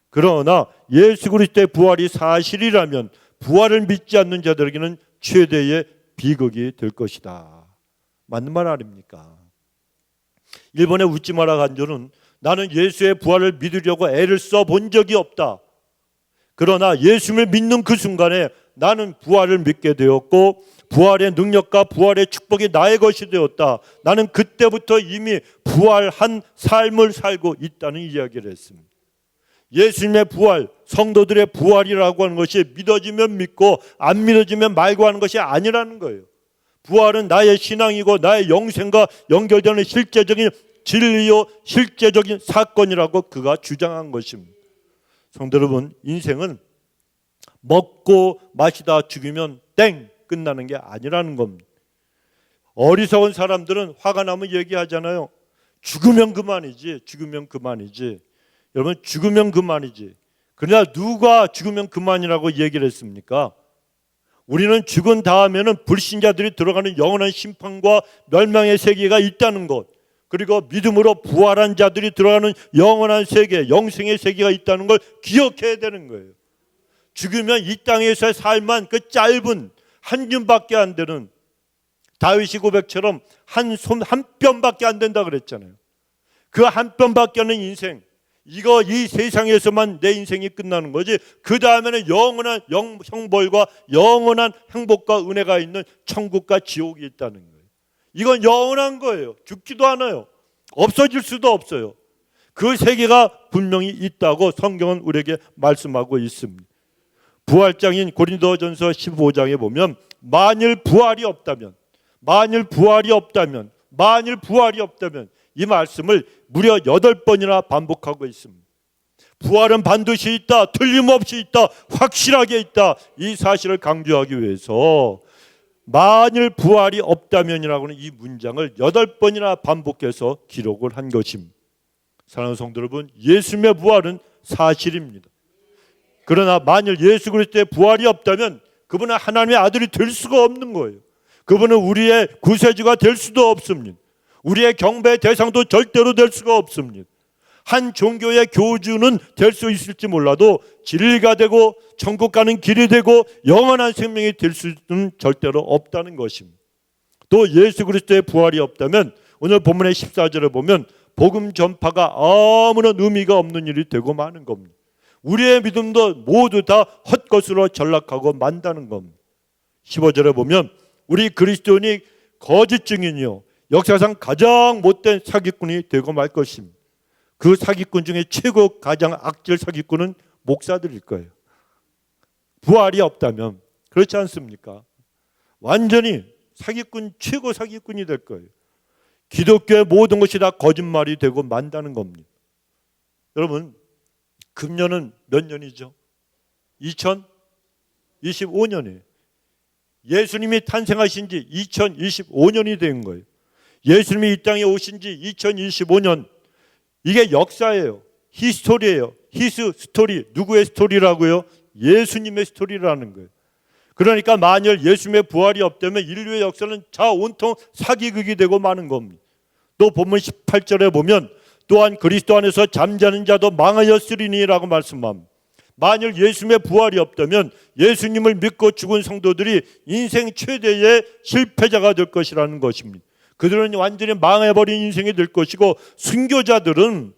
그러나 예수 그리스도의 부활이 사실이라면 부활을 믿지 않는 자들에게는 최대의 비극이 될 것이다. 맞는 말 아닙니까? 일본의 우찌마라 간조는 나는 예수의 부활을 믿으려고 애를 써본 적이 없다. 그러나 예수를 믿는 그 순간에 나는 부활을 믿게 되었고 부활의 능력과 부활의 축복이 나의 것이 되었다. 나는 그때부터 이미 부활한 삶을 살고 있다는 이야기를 했습니다. 예수님의 부활, 성도들의 부활이라고 하는 것이 믿어지면 믿고 안 믿어지면 말고 하는 것이 아니라는 거예요. 부활은 나의 신앙이고 나의 영생과 연결되는 실제적인 진리요 실제적인 사건이라고 그가 주장한 것입니다. 성도 여러분, 인생은 먹고 마시다 죽이면 땡 끝나는 게 아니라는 겁니다. 어리석은 사람들은 화가 나면 얘기하잖아요. 죽으면 그만이지, 죽으면 그만이지. 여러분 죽으면 그만이지. 그러나 누가 죽으면 그만이라고 얘기를 했습니까? 우리는 죽은 다음에는 불신자들이 들어가는 영원한 심판과 멸망의 세계가 있다는 것, 그리고 믿음으로 부활한 자들이 들어가는 영원한 세계, 영생의 세계가 있다는 걸 기억해야 되는 거예요. 죽으면 이 땅에서의 삶만 그 짧은 한 줌밖에 안 되는 다윗이 고백처럼 한 뼘밖에 안 된다 그랬잖아요. 그 한 뼘밖에 없는 인생, 이거 이 세상에서만 내 인생이 끝나는 거지 그 다음에는 영원한 형벌과 영원한 행복과 은혜가 있는 천국과 지옥이 있다는 거예요. 이건 영원한 거예요. 죽지도 않아요. 없어질 수도 없어요. 그 세계가 분명히 있다고 성경은 우리에게 말씀하고 있습니다. 부활장인 고린도전서 15장에 보면 만일 부활이 없다면 이 말씀을 무려 8번이나 반복하고 있습니다. 부활은 반드시 있다, 틀림없이 있다, 확실하게 있다. 이 사실을 강조하기 위해서 만일 부활이 없다면이라고 하는 이 문장을 8번이나 반복해서 기록을 한 것입니다. 사랑하는 성도 여러분, 예수님의 부활은 사실입니다. 그러나 만일 예수 그리스도의 부활이 없다면 그분은 하나님의 아들이 될 수가 없는 거예요. 그분은 우리의 구세주가 될 수도 없습니다. 우리의 경배의 대상도 절대로 될 수가 없습니다. 한 종교의 교주는 될 수 있을지 몰라도 진리가 되고 천국 가는 길이 되고 영원한 생명이 될 수는 절대로 없다는 것입니다. 또 예수 그리스도의 부활이 없다면 오늘 본문의 14절에 보면 복음 전파가 아무런 의미가 없는 일이 되고 마는 겁니다. 우리의 믿음도 모두 다 헛것으로 전락하고 만다는 겁니다. 15절에 보면 우리 그리스도인이 거짓 증인이요 역사상 가장 못된 사기꾼이 되고 말 것입니다. 그 사기꾼 중에 최고 가장 악질 사기꾼은 목사들일 거예요. 부활이 없다면 그렇지 않습니까? 완전히 사기꾼, 최고 사기꾼이 될 거예요. 기독교의 모든 것이 다 거짓말이 되고 만다는 겁니다. 여러분, 금년은 몇 년이죠? 2025년이에요. 예수님이 탄생하신 지 2025년이 된 거예요. 예수님이 이 땅에 오신 지 2025년, 이게 역사예요. 히스토리예요. 히스 스토리. 누구의 스토리라고요? 예수님의 스토리라는 거예요. 그러니까 만일 예수님의 부활이 없다면 인류의 역사는 온통 사기극이 되고 마는 겁니다. 또 본문 18절에 보면 또한 그리스도 안에서 잠자는 자도 망하였으리니라고 말씀합니다. 만일 예수님의 부활이 없다면 예수님을 믿고 죽은 성도들이 인생 최대의 실패자가 될 것이라는 것입니다. 그들은 완전히 망해버린 인생이 될 것이고, 순교자들은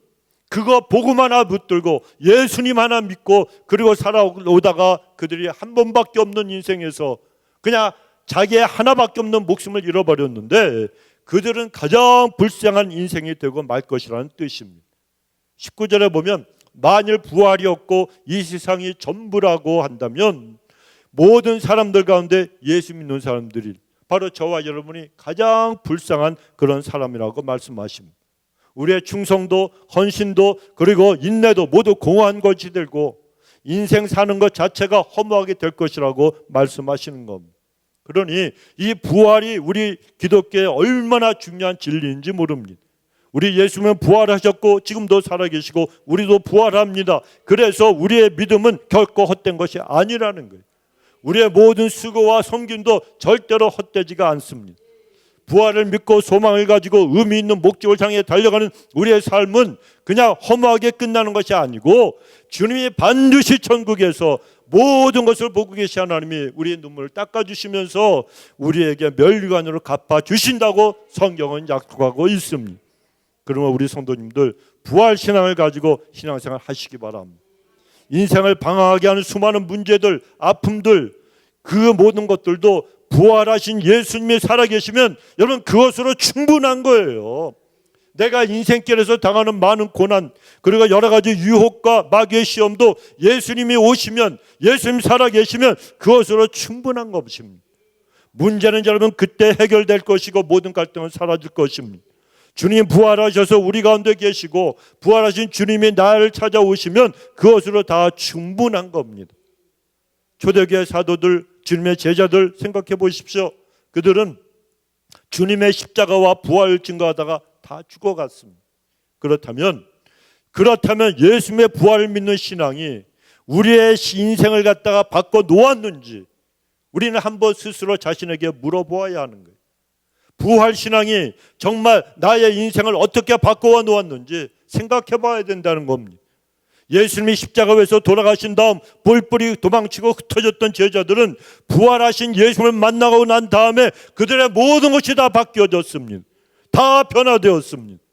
그거 복음 하나 붙들고 예수님 하나 믿고 그리고 살아오다가 그들이 한 번밖에 없는 인생에서 그냥 자기의 하나밖에 없는 목숨을 잃어버렸는데, 그들은 가장 불쌍한 인생이 되고 말 것이라는 뜻입니다. 19절에 보면 만일 부활이 없고 이 세상이 전부라고 한다면 모든 사람들 가운데 예수 믿는 사람들이 바로 저와 여러분이 가장 불쌍한 그런 사람이라고 말씀하십니다. 우리의 충성도, 헌신도, 그리고 인내도 모두 공허한 것이 되고 인생 사는 것 자체가 허무하게 될 것이라고 말씀하시는 겁니다. 그러니 이 부활이 우리 기독교에 얼마나 중요한 진리인지 모릅니다. 우리 예수님은 부활하셨고 지금도 살아계시고 우리도 부활합니다. 그래서 우리의 믿음은 결코 헛된 것이 아니라는 거예요. 우리의 모든 수고와 섬김도 절대로 헛되지가 않습니다. 부활을 믿고 소망을 가지고 의미 있는 목적을 향해 달려가는 우리의 삶은 그냥 허무하게 끝나는 것이 아니고, 주님이 반드시 천국에서 모든 것을 보고 계신 하나님이 우리의 눈물을 닦아주시면서 우리에게 면류관으로 갚아주신다고 성경은 약속하고 있습니다. 그러면 우리 성도님들 부활 신앙을 가지고 신앙생활 하시기 바랍니다. 인생을 방황하게 하는 수많은 문제들, 아픔들, 그 모든 것들도 부활하신 예수님이 살아계시면 여러분 그것으로 충분한 거예요. 내가 인생길에서 당하는 많은 고난, 그리고 여러 가지 유혹과 마귀의 시험도 예수님이 오시면, 예수님 살아계시면 그것으로 충분한 것입니다. 문제는 여러분 그때 해결될 것이고 모든 갈등은 사라질 것입니다. 주님 부활하셔서 우리 가운데 계시고 부활하신 주님이 나를 찾아오시면 그것으로 다 충분한 겁니다. 초대교회 사도들, 주님의 제자들 생각해 보십시오. 그들은 주님의 십자가와 부활을 증거하다가 다 죽어갔습니다. 그렇다면 예수님의 부활을 믿는 신앙이 우리의 인생을 갖다가 바꿔 놓았는지 우리는 한번 스스로 자신에게 물어보아야 하는 거예요. 부활 신앙이 정말 나의 인생을 어떻게 바꿔 놓았는지 생각해 봐야 된다는 겁니다. 예수님이 십자가에서 돌아가신 다음 뿔뿔이 도망치고 흩어졌던 제자들은 부활하신 예수님을 만나고 난 다음에 그들의 모든 것이 다 바뀌어졌습니다. 다 변화되었습니다.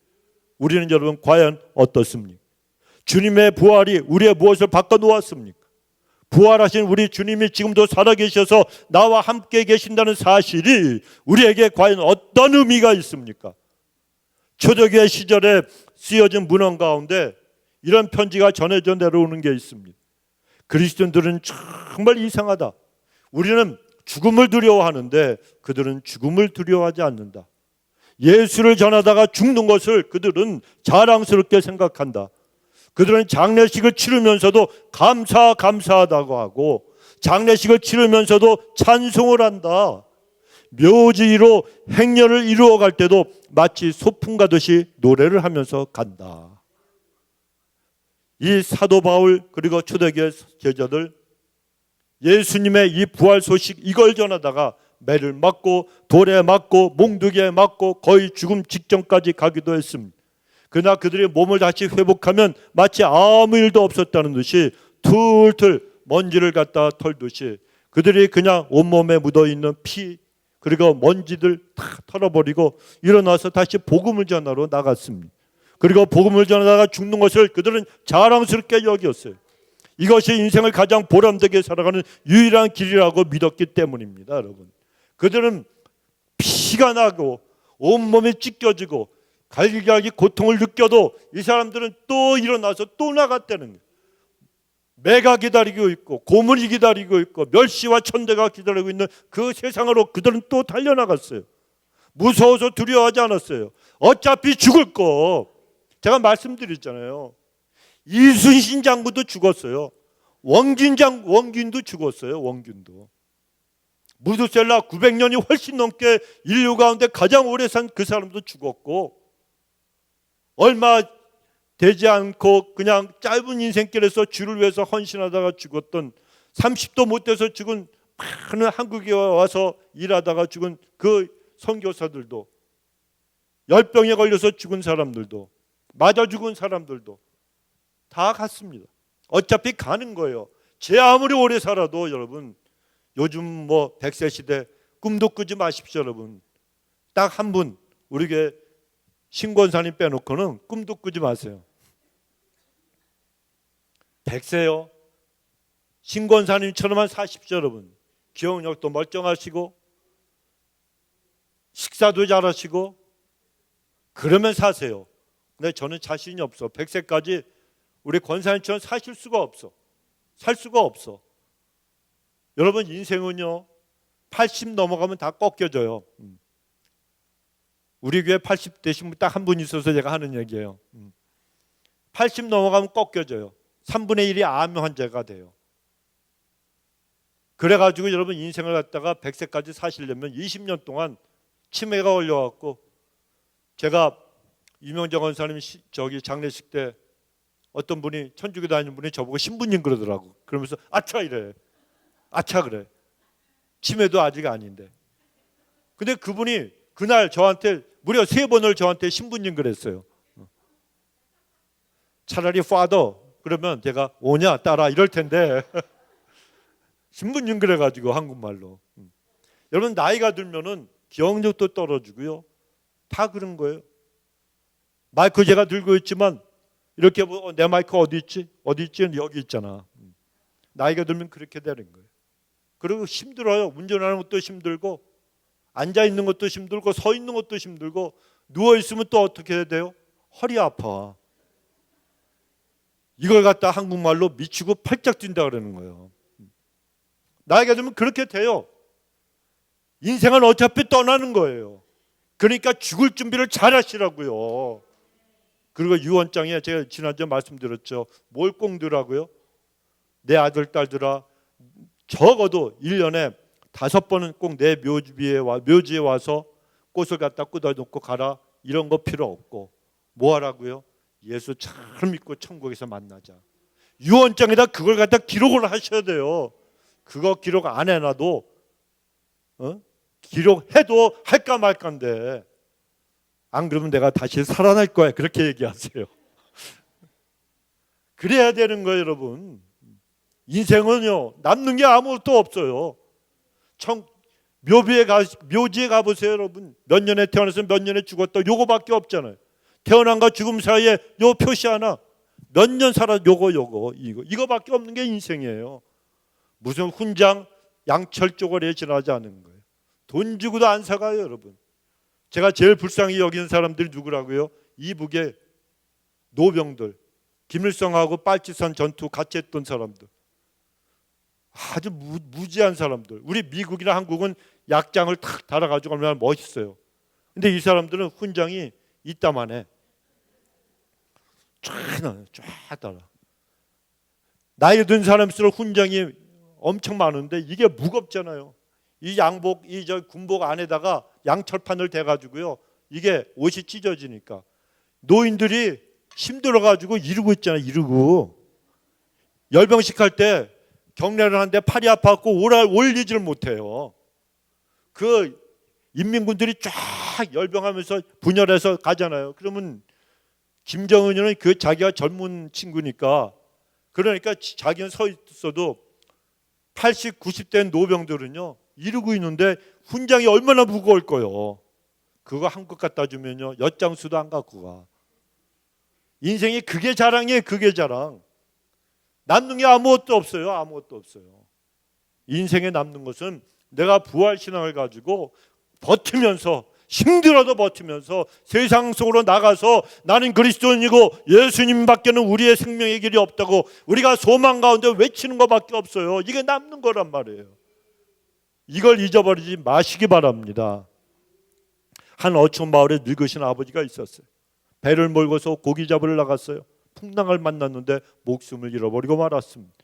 우리는 여러분 과연 어떻습니까? 주님의 부활이 우리의 무엇을 바꿔 놓았습니까? 부활하신 우리 주님이 지금도 살아계셔서 나와 함께 계신다는 사실이 우리에게 과연 어떤 의미가 있습니까? 초대교회 시절에 쓰여진 문헌 가운데 이런 편지가 전해져 내려오는 게 있습니다. 그리스도인들은 정말 이상하다. 우리는 죽음을 두려워하는데 그들은 죽음을 두려워하지 않는다. 예수를 전하다가 죽는 것을 그들은 자랑스럽게 생각한다. 그들은 장례식을 치르면서도 감사하다고 하고 장례식을 치르면서도 찬송을 한다. 묘지로 행렬을 이루어 갈 때도 마치 소풍 가듯이 노래를 하면서 간다. 이 사도 바울 그리고 초대교회 제자들 예수님의 이 부활 소식 이걸 전하다가 매를 맞고 돌에 맞고 몽둥이에 맞고 거의 죽음 직전까지 가기도 했습니다. 그러나 그들의 몸을 다시 회복하면 마치 아무 일도 없었다는 듯이 툴툴 먼지를 갖다 털듯이 그들이 그냥 온몸에 묻어있는 피 그리고 먼지들 다 털어버리고 일어나서 다시 복음을 전하러 나갔습니다. 그리고 복음을 전하다가 죽는 것을 그들은 자랑스럽게 여겼어요. 이것이 인생을 가장 보람되게 살아가는 유일한 길이라고 믿었기 때문입니다. 여러분, 그들은 피가 나고 온몸이 찢겨지고 갈기갈기 고통을 느껴도 이 사람들은 또 일어나서 또 나갔다는 거예요. 매가 기다리고 있고 고문이 기다리고 있고 멸시와 천대가 기다리고 있는 그 세상으로 그들은 또 달려나갔어요. 무서워서 두려워하지 않았어요. 어차피 죽을 거. 제가 말씀드렸잖아요. 이순신 장군도 죽었어요. 원균도 죽었어요. 원균도. 무드셀라 900년이 훨씬 넘게 인류 가운데 가장 오래 산 그 사람도 죽었고, 얼마 되지 않고 그냥 짧은 인생길에서 주를 위해서 헌신하다가 죽었던 30도 못 돼서 죽은 많은 한국에 와서 일하다가 죽은 그 선교사들도, 열병에 걸려서 죽은 사람들도, 맞아 죽은 사람들도 다 갔습니다. 어차피 가는 거예요. 제 아무리 오래 살아도 여러분, 요즘 뭐 100세 시대 꿈도 꾸지 마십시오. 여러분, 딱 한 분, 우리 교회 신권사님 빼놓고는 꿈도 꾸지 마세요. 100세요. 신권사님처럼만 사십시오. 여러분, 기억력도 멀쩡하시고 식사도 잘하시고 그러면 사세요. 근데 저는 자신이 없어. 100세까지 우리 권사님처럼 사실 수가 없어. 살 수가 없어. 여러분, 인생은요 80 넘어가면 다 꺾여져요. 우리 교회 80 되신 분 딱 한 분 있어서 제가 하는 얘기예요. 80 넘어가면 꺾여져요. 3분의 1이 암 환자가 돼요. 그래가지고 여러분, 인생을 갖다가 100세까지 사시려면 20년 동안 치매가 걸려갖고, 제가 유명정 원사님 저기 장례식 때 어떤 분이, 천주교 다니는 분이 저보고 신부님 그러더라고. 그러면서 아차 이래. 아차 그래. 치매도 아직 아닌데. 근데 그분이 그날 저한테 무려 3번을 저한테 신부님 그랬어요. 차라리 파더 그러면 제가 오냐 따라 이럴 텐데 신부님 그래가지고 한국말로. 여러분, 나이가 들면은 기억력도 떨어지고요. 다 그런 거예요. 마이크 제가 들고 있지만 이렇게 내 마이크 어디 있지? 어디 있지? 여기 있잖아. 나이가 들면 그렇게 되는 거예요. 그리고 힘들어요. 운전하는 것도 힘들고, 앉아 있는 것도 힘들고, 서 있는 것도 힘들고, 누워 있으면 또 어떻게 해야 돼요? 허리 아파. 이걸 갖다 한국말로 미치고 팔짝 뛴다 그러는 거예요. 나이가 들면 그렇게 돼요. 인생은 어차피 떠나는 거예요. 그러니까 죽을 준비를 잘 하시라고요. 그리고 유언장에 제가 지난주에 말씀드렸죠. 뭘 꼭 넣으라고요? 내 아들 딸들아, 적어도 1년에 5번은 꼭 내 묘지에 와서 꽃을 갖다 꽂아놓고 가라. 이런 거 필요 없고, 뭐 하라고요? 예수 잘 믿고 천국에서 만나자. 유언장에다 그걸 갖다 기록을 하셔야 돼요. 그거 기록 안 해놔도 기록해도 할까 말까인데, 안 그러면 내가 다시 살아날 거야. 그렇게 얘기하세요. 그래야 되는 거예요. 여러분, 인생은요 남는 게 아무것도 없어요. 묘지에 가보세요. 여러분, 몇 년에 태어나서 몇 년에 죽었다, 요거밖에 없잖아요. 태어난과 죽음 사이에 요 표시 하나, 몇 년 살아, 이거밖에 없는 게 인생이에요. 무슨 훈장 양철 쪼가리에 지나지 않은 거예요. 돈 주고도 안 사가요. 여러분, 제가 제일 불쌍히 여기는 사람들이 누구라고요? 이북의 노병들, 김일성하고 빨치산 전투 같이 했던 사람들, 아주 무지한 사람들. 우리 미국이나 한국은 약장을 탁 달아가지고 얼마나 멋있어요. 근데 이 사람들은 훈장이 이따만해. 쫙 달아. 나이 든 사람일수록 훈장이 엄청 많은데 이게 무겁잖아요. 이 양복, 군복 안에다가 양철판을 대가지고요, 이게 옷이 찢어지니까 노인들이 힘들어가지고 이러고 있잖아요. 이러고 열병식 할 때 경례를 하는데 팔이 아파갖고 올리지를 못해요. 그 인민군들이 쫙 열병하면서 분열해서 가잖아요. 그러면 김정은이는 그 자기가 젊은 친구니까, 그러니까 자기는 서 있어도 80, 90대 노병들은요 이러고 있는데 훈장이 얼마나 무거울 거요. 그거 한국 갖다 주면요 엿장수도 안 갖고 가. 인생이 그게 자랑이에요. 그게 자랑. 남는 게 아무것도 없어요. 아무것도 없어요. 인생에 남는 것은 내가 부활신앙을 가지고 버티면서, 힘들어도 버티면서 세상 속으로 나가서 나는 그리스도인이고 예수님밖에는 우리의 생명의 길이 없다고 우리가 소망 가운데 외치는 것밖에 없어요. 이게 남는 거란 말이에요. 이걸 잊어버리지 마시기 바랍니다. 한 어촌 마을에 늙으신 아버지가 있었어요. 배를 몰고서 고기 잡으러 나갔어요. 풍랑을 만났는데 목숨을 잃어버리고 말았습니다.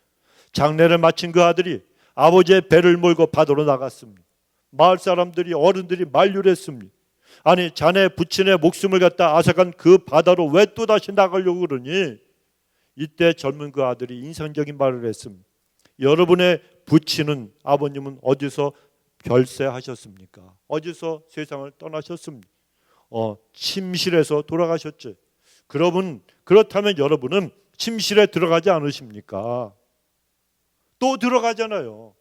장례를 마친 그 아들이 아버지의 배를 몰고 바다로 나갔습니다. 마을 사람들이 어른들이 만류를 했습니다. 아니 자네 부친의 목숨을 갖다 앗아간 그 바다로 왜 또다시 나가려고 그러니? 이때 젊은 그 아들이 인상적인 말을 했습니다. 여러분의 부친은 아버님은 어디서 별세하셨습니까? 어디서 세상을 떠나셨습니까? 침실에서 돌아가셨죠. 그렇다면 여러분은 침실에 들어가지 않으십니까? 또 들어가잖아요.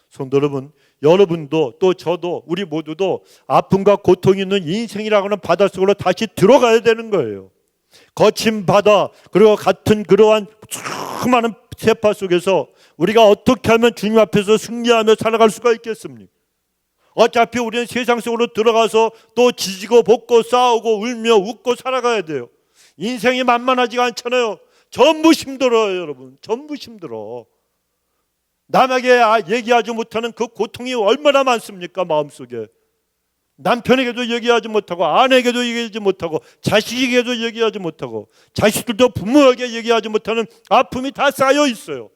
성도 여러분, 여러분도 또 저도 우리 모두도 아픔과 고통이 있는 인생이라고 하는 바닷속으로 다시 들어가야 되는 거예요. 거친 바다 그리고 같은 그러한 수많은 세파 속에서 우리가 어떻게 하면 주님 앞에서 승리하며 살아갈 수가 있겠습니까? 어차피 우리는 세상 속으로 들어가서 또 지지고 볶고 싸우고 울며 웃고 살아가야 돼요. 인생이 만만하지가 않잖아요. 전부 힘들어요, 여러분. 전부 힘들어. 남에게 얘기하지 못하는 그 고통이 얼마나 많습니까? 마음속에. 남편에게도 얘기하지 못하고 아내에게도 얘기하지 못하고 자식에게도 얘기하지 못하고 자식들도 부모에게 얘기하지 못하는 아픔이 다 쌓여 있어요.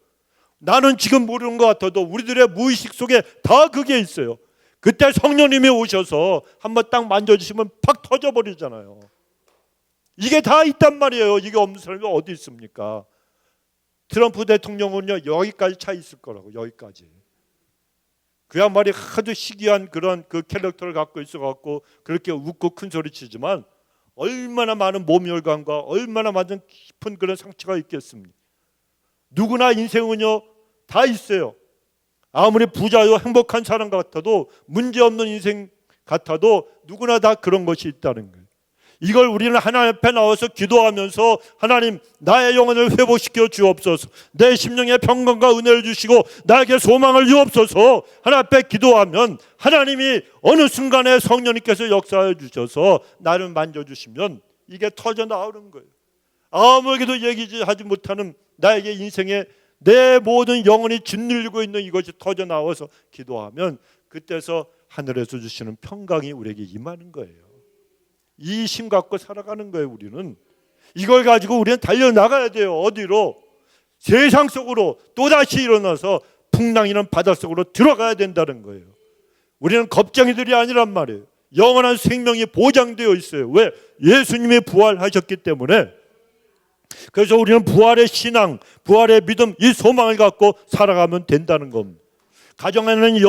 나는 지금 모르는 것 같아도 우리들의 무의식 속에 다 그게 있어요. 그때 성령님이 오셔서 한번 딱 만져주시면 팍 터져버리잖아요. 이게 다 있단 말이에요. 이게 없는 사람이 어디 있습니까? 트럼프 대통령은요 여기까지 차 있을 거라고. 여기까지. 그야말로 하도 희귀한 그런 그 캐릭터를 갖고 있어갖고 그렇게 웃고 큰 소리 치지만 얼마나 많은 모멸감과 얼마나 많은 깊은 그런 상처가 있겠습니까? 누구나 인생은요 다 있어요. 아무리 부자요 행복한 사람 같아도 문제없는 인생 같아도 누구나 다 그런 것이 있다는 거예요. 이걸 우리는 하나님 앞에 나와서 기도하면서 하나님 나의 영혼을 회복시켜 주옵소서, 내 심령에 평강과 은혜를 주시고 나에게 소망을 주옵소서 하나님 앞에 기도하면 하나님이 어느 순간에 성령님께서 역사해 주셔서 나를 만져주시면 이게 터져 나오는 거예요. 아무에게도 얘기하지 못하는 나에게 인생에 내 모든 영혼이 짓눌리고 있는 이것이 터져 나와서 기도하면 그때서 하늘에서 주시는 평강이 우리에게 임하는 거예요. 이 힘 갖고 살아가는 거예요. 우리는 이걸 가지고 우리는 달려나가야 돼요. 어디로? 세상 속으로 또다시 일어나서 풍랑이는 바닷속으로 들어가야 된다는 거예요. 우리는 겁쟁이들이 아니란 말이에요. 영원한 생명이 보장되어 있어요. 왜? 예수님이 부활하셨기 때문에. 그래서 우리는 부활의 신앙, 부활의 믿음, 이 소망을 갖고 살아가면 된다는 겁니다. 가정에는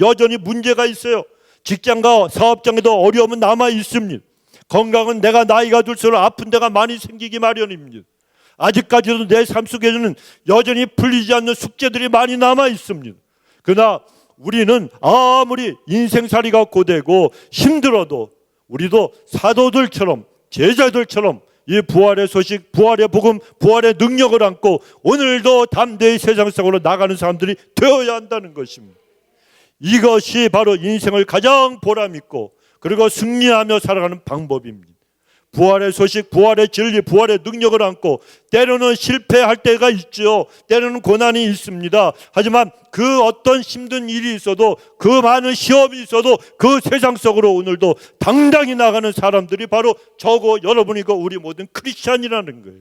여전히 문제가 있어요. 직장과 사업장에도 어려움은 남아 있습니다. 건강은 내가 나이가 들수록 아픈 데가 많이 생기기 마련입니다. 아직까지도 내 삶 속에는 여전히 풀리지 않는 숙제들이 많이 남아 있습니다. 그러나 우리는 아무리 인생살이가 고되고 힘들어도 우리도 사도들처럼 제자들처럼 이 부활의 소식, 부활의 복음, 부활의 능력을 안고 오늘도 담대히 세상 속으로 나가는 사람들이 되어야 한다는 것입니다. 이것이 바로 인생을 가장 보람있고 그리고 승리하며 살아가는 방법입니다. 부활의 소식, 부활의 진리, 부활의 능력을 안고 때로는 실패할 때가 있죠. 때로는 고난이 있습니다. 하지만 그 어떤 힘든 일이 있어도 그 많은 시험이 있어도 그 세상 속으로 오늘도 당당히 나가는 사람들이 바로 저고 여러분이고 우리 모든 크리스찬이라는 거예요.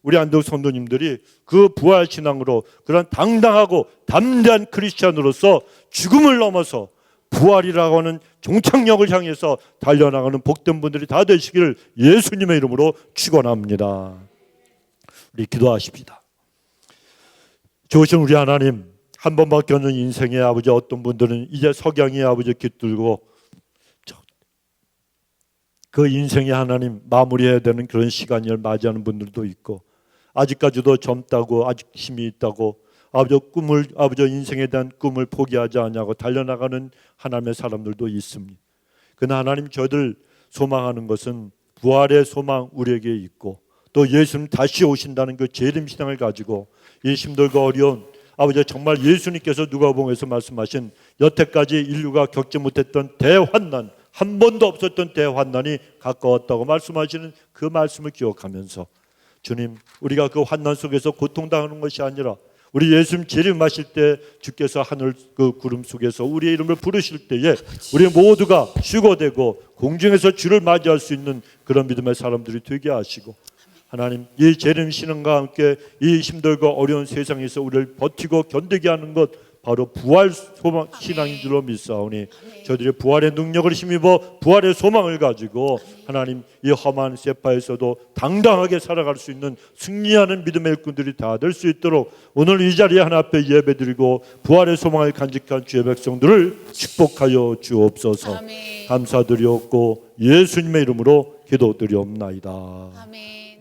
우리 안동 성도님들이 그 부활 신앙으로 그런 당당하고 담대한 크리스찬으로서 죽음을 넘어서 부활이라고 하는 종착역을 향해서 달려나가는 복된 분들이 다 되시기를 예수님의 이름으로 축원합니다. 우리 기도하십시다. 좋으신 우리 하나님, 한 번밖에 없는 인생의 아버지, 어떤 분들은 이제 석양이 아버지 깃들고 그 인생의 하나님 마무리해야 되는 그런 시간을 맞이하는 분들도 있고 아직까지도 젊다고 아직 힘이 있다고 아버지 인생에 대한 꿈을 포기하지 않냐고 달려나가는 하나님의 사람들도 있습니다. 그러나 하나님, 저들 소망하는 것은 부활의 소망 우리에게 있고 또 예수님 다시 오신다는 그 재림신앙을 가지고 이 힘들고 어려운 아버지, 정말 예수님께서 누가복음에서 말씀하신 여태까지 인류가 겪지 못했던 대환난, 한 번도 없었던 대환난이 가까웠다고 말씀하시는 그 말씀을 기억하면서 주님, 우리가 그 환난 속에서 고통당하는 것이 아니라 우리 예수님 재림하실 때 주께서 하늘 그 구름 속에서 우리의 이름을 부르실 때에 우리 모두가 휴거되고 공중에서 주를 맞이할 수 있는 그런 믿음의 사람들이 되게 하시고 하나님, 이 재림 신앙과 함께 이 힘들고 어려운 세상에서 우리를 버티고 견디게 하는 것 바로 부활 소망 신앙인 줄로 믿사오니 저들의 부활의 능력을 힘입어 부활의 소망을 가지고 하나님 이 험한 세파에서도 당당하게 살아갈 수 있는 승리하는 믿음의 일꾼들이 다 될 수 있도록 오늘 이 자리에 하나 앞에 예배드리고 부활의 소망을 간직한 주의 백성들을 축복하여 주옵소서. 아멘. 감사드리옵고 예수님의 이름으로 기도드리옵나이다. 아멘.